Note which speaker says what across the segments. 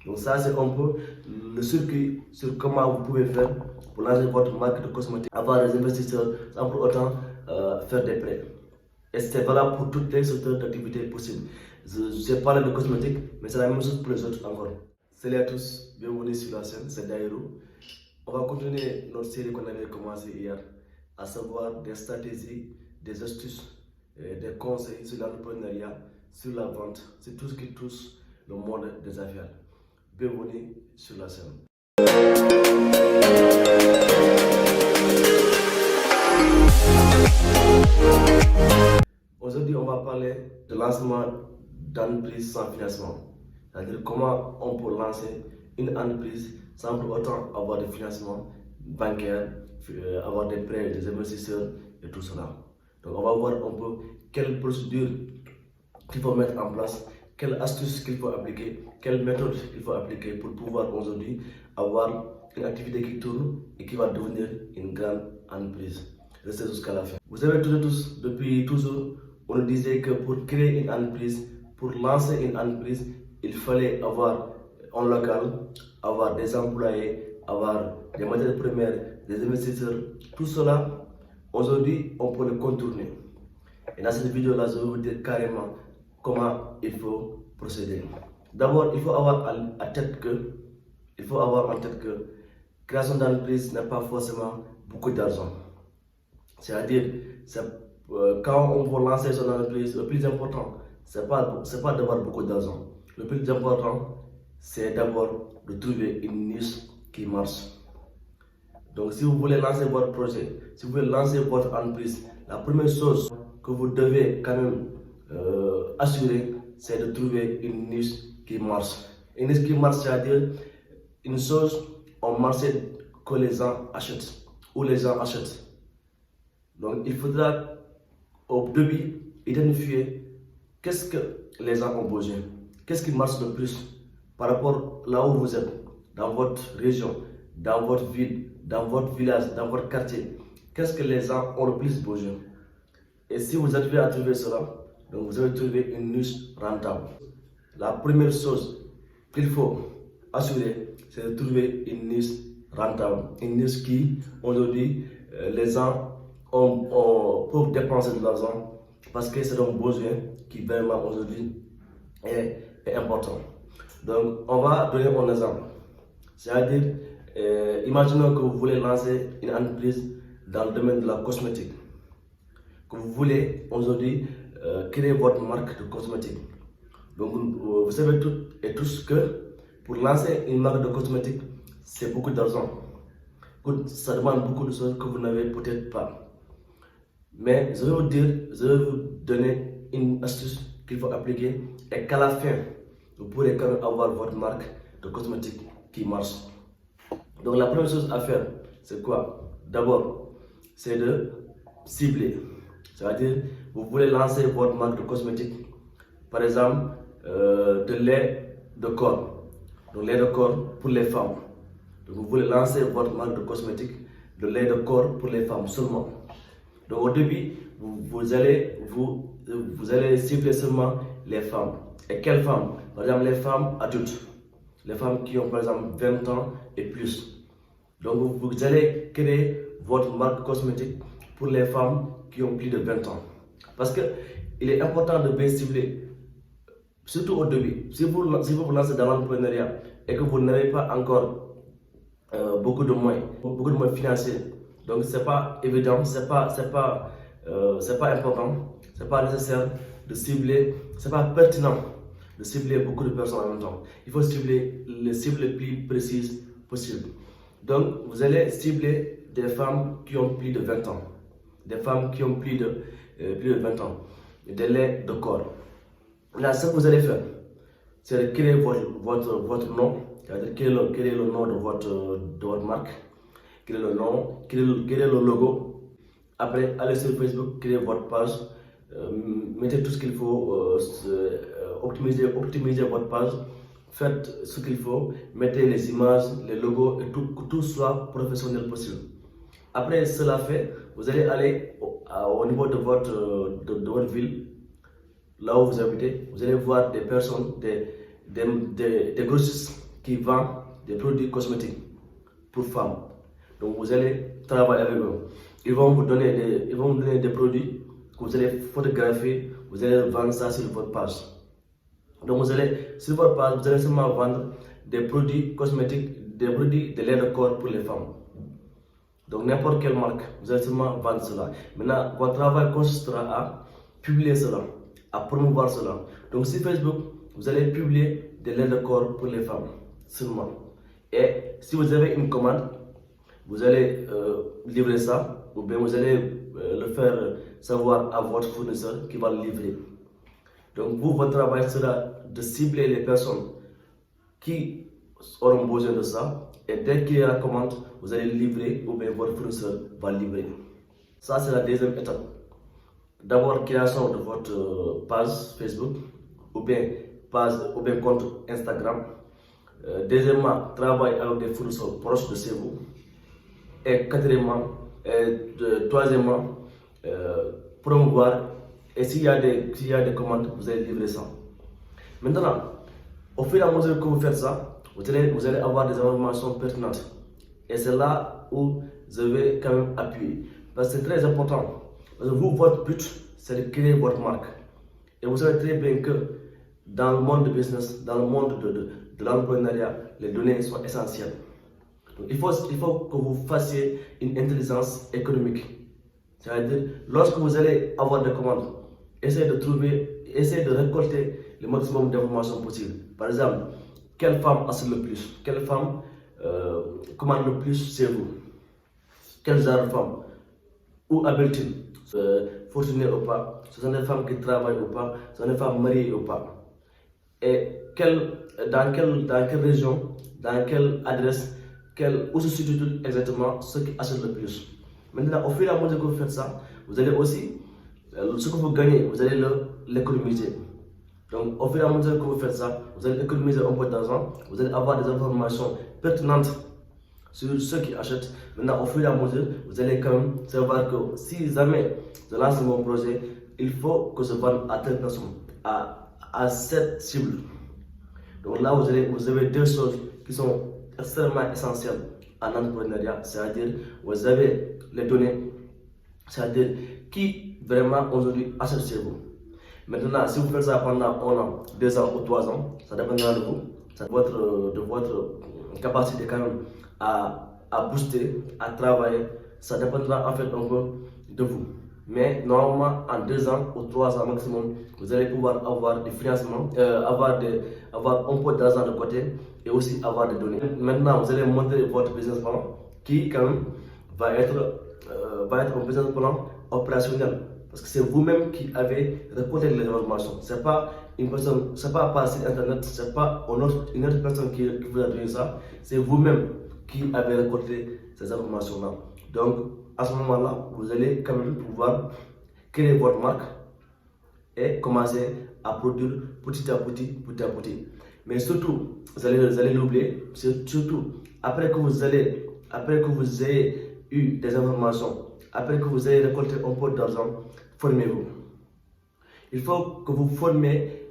Speaker 1: Donc ça, c'est un peu le circuit sur comment vous pouvez faire pour lancer votre marque de cosmétiques, avoir des investisseurs sans pour autant faire des prêts. Et c'est valable pour toutes les secteurs d'activité possibles. J'ai parlé de cosmétiques, mais c'est la même chose pour les autres encore. Salut à tous, bienvenue sur la chaîne, c'est Daïrou. On va continuer notre série qu'on avait commencé hier, à savoir des stratégies, des astuces, des conseils sur l'entrepreneuriat, sur la vente, sur tout ce qui touche le monde des affaires. Bienvenue sur la chaîne. Aujourd'hui, on va parler de lancement d'entreprise sans financement. C'est-à-dire comment on peut lancer une entreprise sans pour autant avoir de financement bancaire, avoir des prêts, des investisseurs et tout cela. Donc on va voir un peu quelle procédure qu'il faut mettre en place, quelle astuce qu'il faut appliquer, quelle méthode il faut appliquer pour pouvoir aujourd'hui avoir une activité qui tourne et qui va devenir une grande entreprise. Restez jusqu'à la fin. Vous savez tous, depuis toujours, on nous disait que pour créer une entreprise, pour lancer une entreprise, il fallait avoir un local, avoir des employés, avoir des matières premières, des investisseurs. Tout cela, aujourd'hui, on peut le contourner. Et dans cette vidéo-là, je vais vous dire carrément comment il faut procéder. D'abord, il faut avoir en tête que création d'entreprise n'est pas forcément beaucoup d'argent. C'est-à-dire, quand on veut lancer son entreprise, le plus important, ce n'est pas d'avoir beaucoup d'argent. Le plus important, c'est d'abord de trouver une niche qui marche. Donc, si vous voulez lancer votre projet, si vous voulez lancer votre entreprise, la première chose que vous devez quand même assurer, c'est de trouver une niche qui marche. Une niche qui marche, c'est-à-dire une chose, un marché que les gens achètent, ou les gens achètent. Donc, il faudra au début identifier qu'est-ce que les gens ont besoin, qu'est-ce qui marche le plus par rapport là où vous êtes, dans votre région, dans votre ville, dans votre village, dans votre quartier. Qu'est-ce que les gens ont le plus besoin? Et si vous arrivez à trouver cela, donc vous avez trouvé une niche rentable. La première chose qu'il faut assurer, c'est de trouver une niche rentable, une niche qui, aujourd'hui, les gens peuvent dépenser de l'argent parce que c'est un besoin qui vraiment aujourd'hui est important. Donc on va donner un exemple. C'est-à-dire, imaginons que vous voulez lancer une entreprise dans le domaine de la cosmétique. Que vous voulez aujourd'hui créer votre marque de cosmétique. Donc vous savez toutes et tous que pour lancer une marque de cosmétique, c'est beaucoup d'argent. Ça demande beaucoup de choses que vous n'avez peut-être pas. Mais je vais vous donner une astuce qu'il faut appliquer et qu'à la fin, vous pourrez quand même avoir votre marque de cosmétique qui marche. Donc la première chose à faire, c'est quoi? D'abord, c'est de cibler. C'est-à-dire, vous voulez lancer votre marque de cosmétique, par exemple, de lait de corps. Donc lait de corps pour les femmes. Donc vous voulez lancer votre marque de cosmétique, de lait de corps pour les femmes seulement. Donc au début, vous allez cibler seulement les femmes. Et quelles femmes? Par exemple, les femmes adultes. Les femmes qui ont par exemple 20 ans et plus. Donc vous allez créer votre marque cosmétique pour les femmes qui ont plus de 20 ans. Parce qu'il est important de bien cibler, surtout au début. Si vous vous lancez dans l'entrepreneuriat et que vous n'avez pas encore beaucoup de moyens financiers, donc c'est pas évident, c'est pas important, c'est pas nécessaire de cibler, c'est pas pertinent de cibler beaucoup de personnes en même temps. Il faut cibler les cibles les plus précises possibles. Donc vous allez cibler des femmes qui ont plus de 20 ans, des femmes qui ont plus de 20 ans, des laits de corps. Là, ce que vous allez faire, c'est de créer votre nom, c'est-à-dire créer le nom de votre marque, créer le nom, créer le logo. Après, allez sur Facebook, créer votre page, mettez tout ce qu'il faut, optimiser votre page, faites ce qu'il faut, mettez les images, les logos et que tout soit professionnel possible. Après cela fait, vous allez aller au niveau de votre ville, là où vous habitez, vous allez voir des personnes, des grossistes qui vend des produits cosmétiques pour femmes. Donc vous allez travailler avec eux. Ils vont vous donner des produits que vous allez photographier, vous allez vendre ça sur votre page. Donc sur votre page, vous allez seulement vendre des produits cosmétiques, des produits de lait de corps pour les femmes. Donc n'importe quelle marque, vous allez seulement vendre cela. Maintenant, votre travail consistera à publier cela, à promouvoir cela. Donc sur Facebook, vous allez publier des laits de corps pour les femmes seulement. Et si vous avez une commande, vous allez livrer ça, ou bien vous allez le faire savoir à votre fournisseur qui va le livrer. Donc votre travail sera de cibler les personnes qui auront besoin de ça, et dès qu'il y a la commande, vous allez livrer, ou bien votre fournisseur va livrer. Ça, c'est la deuxième étape. D'abord, création de votre page Facebook, ou bien compte Instagram. Deuxièmement, travail avec des fournisseurs proches de chez vous. Et troisièmement, promouvoir. Et s'il y a des commandes, vous allez livrer ça. Maintenant, au fur et à mesure que vous faites ça, vous allez avoir des informations pertinentes. Et c'est là où je vais quand même appuyer. Parce que c'est très important. Parce que votre but, c'est de créer votre marque. Et vous savez très bien que dans le monde du business, dans le monde de l'entrepreneuriat, les données sont essentielles. Donc, il faut que vous fassiez une intelligence économique. C'est-à-dire, lorsque vous allez avoir des commandes, essayez de récolter le maximum d'informations possibles. Par exemple, quelle femme assure le plus? Quelle femme commande le plus chez vous? Quel genre de femme? Où habitent-ils? Fortunées ou pas? Ce sont des femmes qui travaillent ou pas? Ce sont des femmes mariées ou pas? Et dans quelle région, dans quelle adresse, où se situe exactement ceux qui achètent le plus? Maintenant, au fur et à mesure que vous faites ça, vous allez aussi, ce que vous gagnez, vous allez l'économiser. Donc, au fur et à mesure que vous faites ça, vous allez économiser un peu d'argent, vous allez avoir des informations pertinentes sur ceux qui achètent. Maintenant, au fur et à mesure, vous allez quand même savoir que si jamais je lance mon projet, il faut que je vende à telle personne, à cette cible. Donc là, vous avez deux choses qui sont extrêmement essentielles en entrepreneuriat, c'est-à-dire vous avez les données, c'est-à-dire qui vraiment aujourd'hui achète chez vous. Maintenant, si vous faites ça pendant 1 an, 2 ans ou 3 ans, ça dépendra de vous, de votre capacité quand même à booster, à travailler, ça dépendra en fait un peu de vous. Mais normalement, en 2 ans ou 3 ans maximum, vous allez pouvoir avoir des financements, avoir un peu d'argent de côté et aussi avoir des données. Maintenant, vous allez monter votre business plan qui quand même va être un business plan opérationnel. Parce que c'est vous-même qui avez récolté les informations. Ce n'est pas une personne, c'est pas par site internet, ce n'est pas une autre personne qui vous a donné ça. C'est vous-même qui avez récolté ces informations-là. Donc, à ce moment-là, vous allez quand même pouvoir créer votre marque et commencer à produire petit à petit. Mais surtout, vous allez l'oublier, surtout après que vous ayez eu des informations, après que vous ayez récolté un peu d'argent, formez-vous. Il faut que vous formiez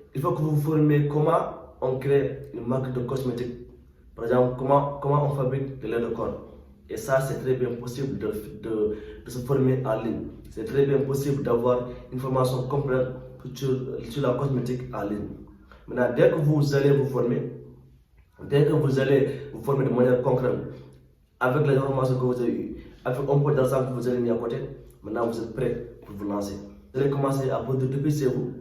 Speaker 1: comment on crée une marque de cosmétiques. Par exemple, comment on fabrique de lait de corps. Et ça, c'est très bien possible de se former en ligne. C'est très bien possible d'avoir une formation complète sur la cosmétique en ligne. Maintenant, dès que vous allez vous former de manière concrète, avec les informations que vous avez eues, avec un peu d'argent que vous avez mis à côté, maintenant vous êtes prêt pour vous lancer. Vous allez commencer à produire depuis chez vous,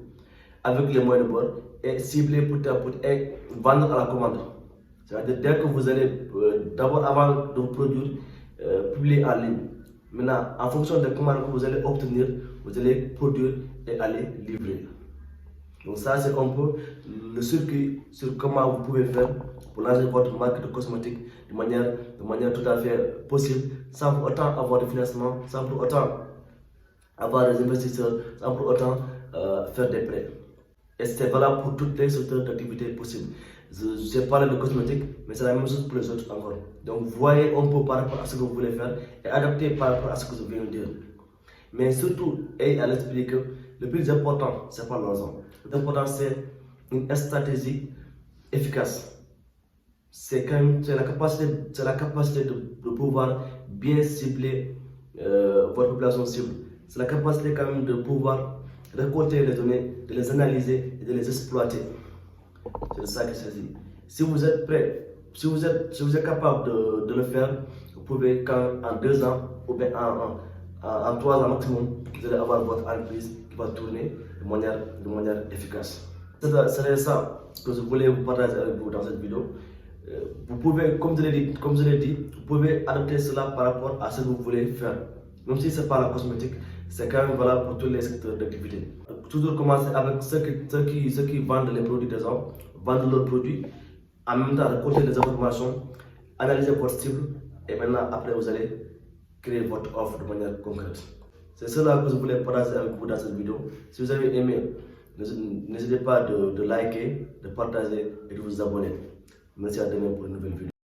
Speaker 1: avec les moyens de bord, et cibler petit à petit et vendre à la commande. C'est-à-dire dès que vous allez, d'abord avant de vous produire, publier en ligne. Maintenant, en fonction des commandes que vous allez obtenir, vous allez produire et aller livrer. Donc ça, c'est un peu le circuit sur comment vous pouvez faire pour lancer votre marque de cosmétiques de manière tout à fait possible, sans pour autant avoir de financement, sans pour autant avoir des investisseurs, sans pour autant faire des prêts. Et c'est valable pour toutes les secteurs d'activité possibles. J'ai parlé de cosmétiques, mais c'est la même chose pour les autres encore. Donc, voyez un peu par rapport à ce que vous voulez faire et adaptez par rapport à ce que je viens de dire. Mais surtout, ayez à l'esprit que le plus important, ce n'est pas l'argent. Le plus important, c'est une stratégie efficace. c'est la capacité de pouvoir bien cibler votre population cible. C'est la capacité quand même de pouvoir récolter les données, de les analyser et de les exploiter. C'est de ça qu'il s'agit. Si vous êtes prêt, si vous êtes capable de le faire, vous pouvez en 2 ans ou bien en 3 ans maximum, vous allez avoir votre entreprise qui va tourner de manière efficace. C'est ça que je voulais vous partager avec vous dans cette vidéo. Vous pouvez, comme je l'ai dit, vous pouvez adapter cela par rapport à ce que vous voulez faire. Même si ce n'est pas la cosmétique, c'est quand même valable pour tous les secteurs d'activité. Toujours commencer avec ceux qui vendent les produits des hommes, vendent leurs produits, en même temps récolter les informations, analyser votre cible, et maintenant après vous allez créer votre offre de manière concrète. C'est cela que je voulais partager avec vous dans cette vidéo. Si vous avez aimé, n'hésitez pas de liker, de partager et de vous abonner. Merci à demain pour une nouvelle vidéo.